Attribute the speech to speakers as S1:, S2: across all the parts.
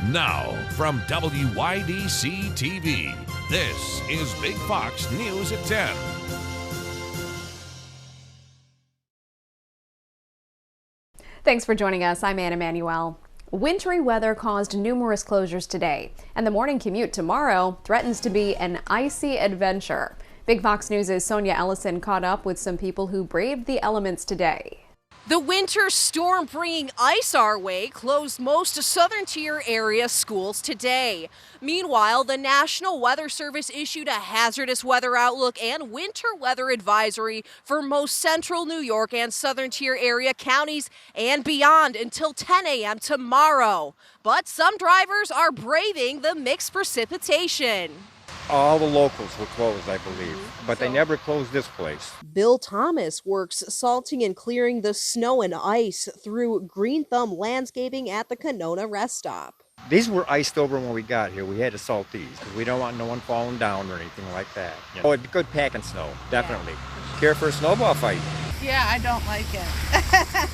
S1: Now, from WYDC TV, this is Big Fox News at 10.
S2: Thanks for joining us. I'm Anna Manuel. Wintry weather caused numerous closures today, and the morning commute tomorrow threatens to be an icy adventure. Big Fox News' Sonia Ellison caught up with some people who braved the elements today.
S3: The winter storm bringing ice our way closed most southern tier area schools today. Meanwhile, the National Weather Service issued a hazardous weather outlook and winter weather advisory for most central New York and southern tier area counties and beyond until 10 a.m. tomorrow. But some drivers are braving the mixed precipitation.
S4: All the locals were closed, I believe, but they never closed this place.
S5: Bill Thomas works salting and clearing the snow and ice through Green Thumb Landscaping at the Canona Rest Stop.
S4: These were iced over when we got here. We had to salt these because we don't want no one falling down or anything like that. You know? Oh, it'd be good packing snow, definitely. Yeah. Care for a snowball fight?
S6: Yeah, I don't like it.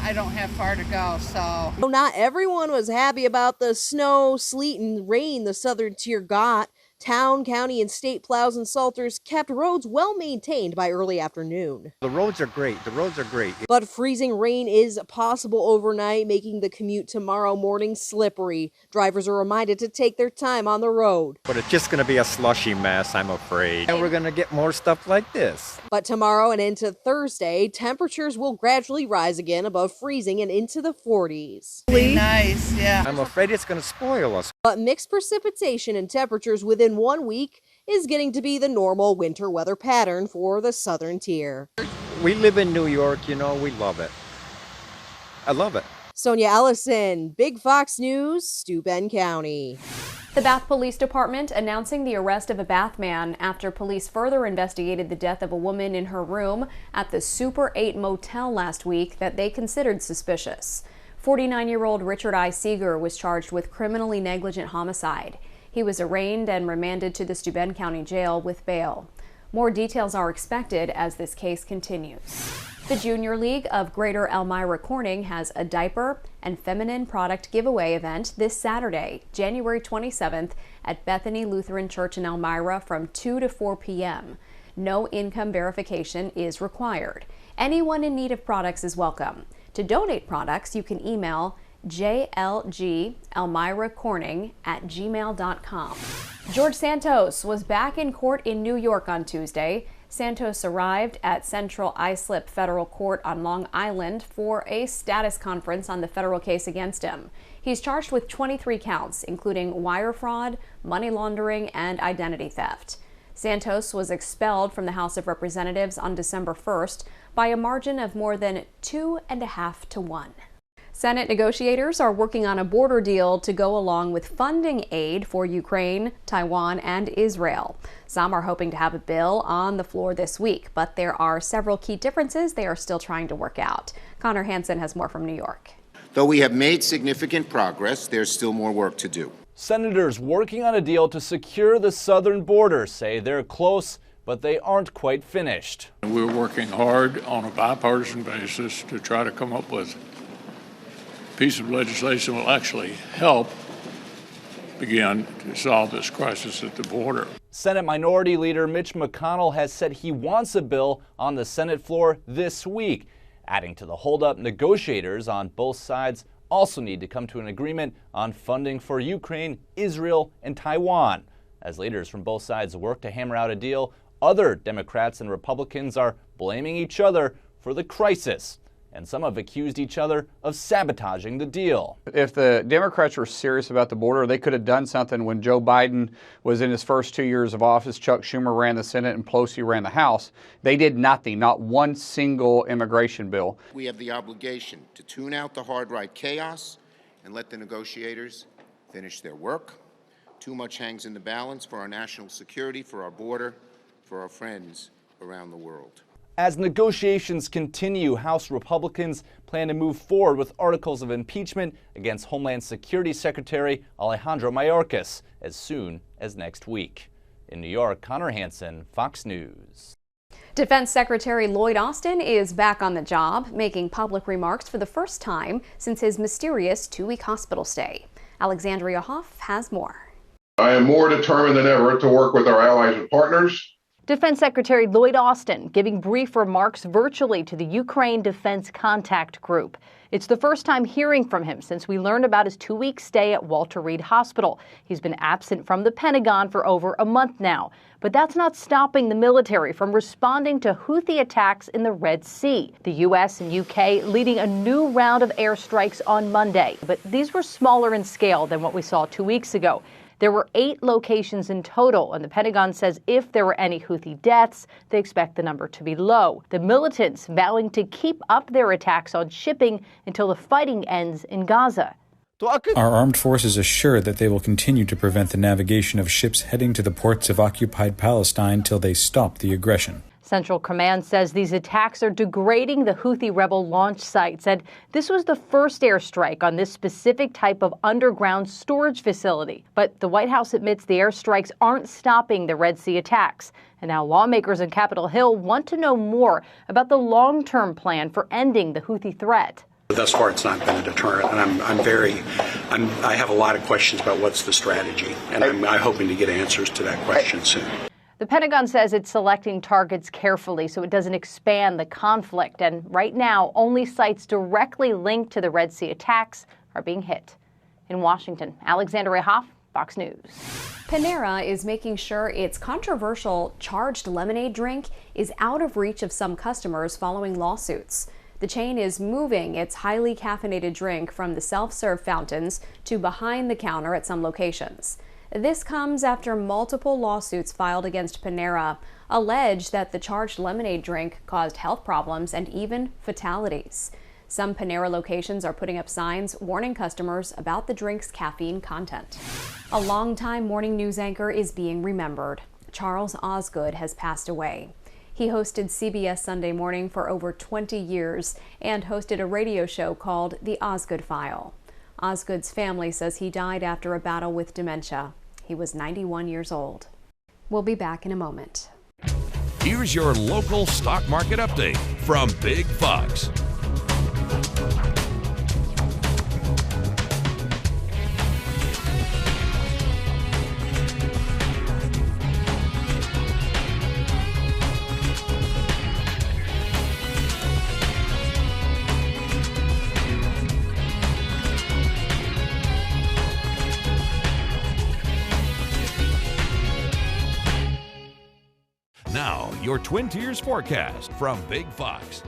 S6: I don't have far to go, so.
S5: Not everyone was happy about the snow, sleet, and rain the southern tier got. Town, county, and state plows and salters kept roads well maintained by early afternoon.
S4: The roads are great. The roads are great.
S5: But freezing rain is possible overnight, making the commute tomorrow morning slippery. Drivers are reminded to take their time on the road.
S4: But it's just going to be a slushy mess, I'm afraid. And we're going to get more stuff like this.
S5: But tomorrow and into Thursday, temperatures will gradually rise again above freezing and into the 40s.
S6: Nice, yeah.
S4: I'm afraid it's going to spoil us.
S5: But mixed precipitation and temperatures within 1 week is getting to be the normal winter weather pattern for the southern tier.
S4: We live in New York, you know, we love it. I love it.
S5: Sonia Ellison, Big Fox News, Steuben County.
S2: The Bath Police Department announcing the arrest of a Bath man after police further investigated the death of a woman in her room at the Super 8 motel last week that they considered suspicious. 49-year-old Richard I. Seeger was charged with criminally negligent homicide. He was arraigned and remanded to the Steuben County Jail with bail. More details are expected as this case continues. The Junior League of Greater Elmira Corning has a diaper and feminine product giveaway event this Saturday, January 27th at Bethany Lutheran Church in Elmira from 2 to 4 p.m. No income verification is required. Anyone in need of products is welcome. To donate products, you can email jlgelmiracorning@gmail.com. George Santos was back in court in New York on Tuesday. Santos arrived at Central Islip Federal Court on Long Island for a status conference on the federal case against him. He's charged with 23 counts, including wire fraud, money laundering, and identity theft. Santos was expelled from the House of Representatives on December 1st by a margin of more than 2.5 to 1. Senate negotiators are working on a border deal to go along with funding aid for Ukraine, Taiwan, and Israel. Some are hoping to have a bill on the floor this week, but there are several key differences they are still trying to work out. Connor Hansen has more from New York.
S7: Though we have made significant progress, there's still more work to do.
S8: Senators working on a deal to secure the southern border say they're close, but they aren't quite finished.
S9: We're working hard on a bipartisan basis to try to come up with a piece of legislation that will actually help begin to solve this crisis at the border.
S8: Senate Minority Leader Mitch McConnell has said he wants a bill on the Senate floor this week. Adding to the holdup, negotiators on both sides also need to come to an agreement on funding for Ukraine, Israel, and Taiwan. As leaders from both sides work to hammer out a deal, other Democrats and Republicans are blaming each other for the crisis. And some have accused each other of sabotaging the deal.
S10: If the Democrats were serious about the border, they could have done something when Joe Biden was in his first 2 years of office. Chuck Schumer ran the Senate and Pelosi ran the House. They did nothing, not one single immigration bill.
S7: We have the obligation to tune out the hard right chaos and let the negotiators finish their work. Too much hangs in the balance for our national security, for our border, for our friends around the world.
S8: As negotiations continue, House Republicans plan to move forward with articles of impeachment against Homeland Security Secretary Alejandro Mayorkas as soon as next week. In New York, Connor Hansen, Fox News.
S2: Defense Secretary Lloyd Austin is back on the job, making public remarks for the first time since his mysterious 2-week hospital stay. Alexandria Hoff has more.
S11: I am more determined than ever to work with our allies and partners.
S12: Defense Secretary Lloyd Austin giving brief remarks virtually to the Ukraine Defense Contact Group. It's the first time hearing from him since we learned about his 2-week stay at Walter Reed Hospital. He's been absent from the Pentagon for over a month now. But that's not stopping the military from responding to Houthi attacks in the Red Sea. The U.S. and U.K. leading a new round of airstrikes on Monday. But these were smaller in scale than what we saw 2 weeks ago. There were 8 locations in total, and the Pentagon says if there were any Houthi deaths, they expect the number to be low. The militants vowing to keep up their attacks on shipping until the fighting ends in Gaza.
S13: Our armed forces assure that they will continue to prevent the navigation of ships heading to the ports of occupied Palestine till they stop the aggression.
S12: Central Command says these attacks are degrading the Houthi rebel launch sites, and this was the first airstrike on this specific type of underground storage facility. But the White House admits the airstrikes aren't stopping the Red Sea attacks. And now lawmakers on Capitol Hill want to know more about the long-term plan for ending the Houthi threat.
S14: Thus far, it's not been a deterrent, and I have a lot of questions about what's the strategy, and I'm hoping to get answers to that question soon.
S12: The Pentagon says it's selecting targets carefully so it doesn't expand the conflict. And right now, only sites directly linked to the Red Sea attacks are being hit. In Washington, Alexandria Hoff, Fox News.
S2: Panera is making sure its controversial charged lemonade drink is out of reach of some customers following lawsuits. The chain is moving its highly caffeinated drink from the self-serve fountains to behind the counter at some locations. This comes after multiple lawsuits filed against Panera allege that the charged lemonade drink caused health problems and even fatalities. Some Panera locations are putting up signs warning customers about the drink's caffeine content. A longtime morning news anchor is being remembered. Charles Osgood has passed away. He hosted CBS Sunday Morning for over 20 years and hosted a radio show called The Osgood File. Osgood's family says he died after a battle with dementia. He was 91 years old. We'll be back in a moment.
S1: Here's your local stock market update from Big Fox. Now, your Twin Tiers forecast from Big Fox.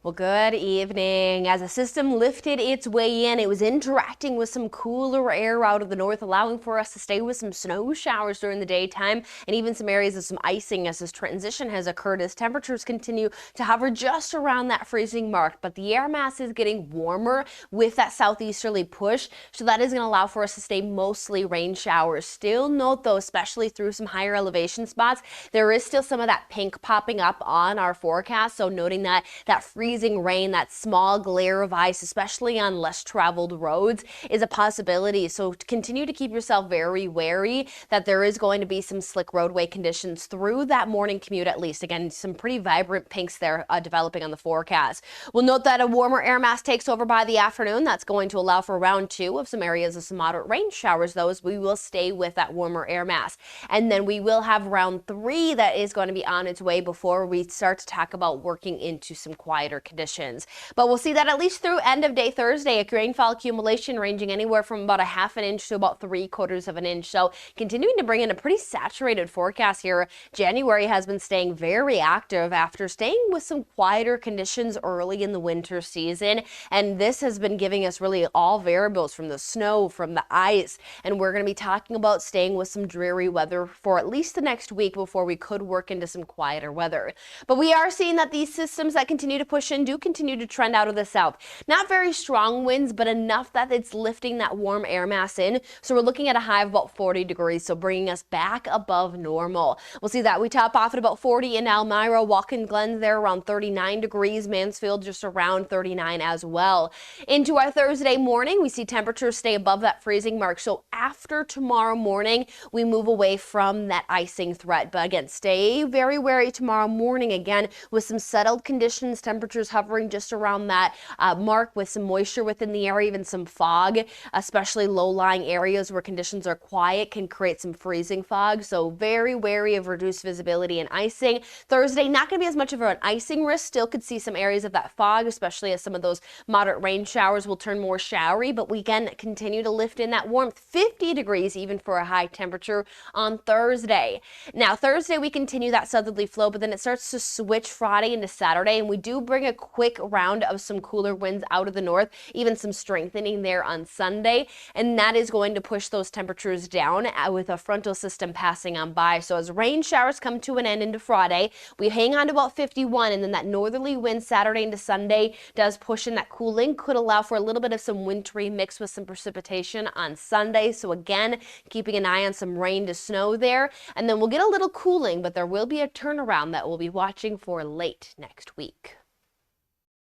S15: Well, good evening. As the system lifted its way in, it was interacting with some cooler air out of the north, allowing for us to stay with some snow showers during the daytime and even some areas of some icing as this transition has occurred as temperatures continue to hover just around that freezing mark. But the air mass is getting warmer with that southeasterly push, so that is going to allow for us to stay mostly rain showers. Still note though, especially through some higher elevation spots, there is still some of that pink popping up on our forecast. So noting that freezing rain, that small glare of ice, especially on less traveled roads, is a possibility. So continue to keep yourself very wary that there is going to be some slick roadway conditions through that morning commute at least. Again, some pretty vibrant pinks there developing on the forecast. We'll note that a warmer air mass takes over by the afternoon. That's going to allow for round 2 of some areas of some moderate rain showers, though, as we will stay with that warmer air mass. And then we will have round 3 that is going to be on its way before we start to talk about working into some quieter conditions. But we'll see that at least through end of day Thursday, a rainfall accumulation ranging anywhere from about a ½ an inch to about 3/4 of an inch. So continuing to bring in a pretty saturated forecast here. January has been staying very active after staying with some quieter conditions early in the winter season. And this has been giving us really all variables from the snow, from the ice. And we're going to be talking about staying with some dreary weather for at least the next week before we could work into some quieter weather. But we are seeing that these systems that continue to push in do continue to trend out of the south. Not very strong winds, but enough that it's lifting that warm air mass in. So we're looking at a high of about 40 degrees, so bringing us back above normal. We'll see that we top off at about 40 in Elmira, Watkins Glen there around 39 degrees, Mansfield just around 39 as well. Into our Thursday morning, we see temperatures stay above that freezing mark. So after tomorrow morning, we move away from that icing threat. But again, stay very wary tomorrow morning again with some settled conditions, temperatures temperatures hovering just around that mark with some moisture within the area, even some fog, especially low-lying areas where conditions are quiet can create some freezing fog. So very wary of reduced visibility and icing. Thursday, not going to be as much of an icing risk. Still could see some areas of that fog, especially as some of those moderate rain showers will turn more showery, but we again continue to lift in that warmth, 50 degrees even for a high temperature on Thursday. Now Thursday we continue that southerly flow, but then it starts to switch Friday into Saturday, and we do bring a quick round of some cooler winds out of the north, even some strengthening there on Sunday, and that is going to push those temperatures down with a frontal system passing on by. So as rain showers come to an end into Friday, we hang on to about 51, and then that northerly wind Saturday into Sunday does push in. That cooling could allow for a little bit of some wintry mix with some precipitation on Sunday. So again, keeping an eye on some rain to snow there, and then we'll get a little cooling, but there will be a turnaround that we'll be watching for late next week.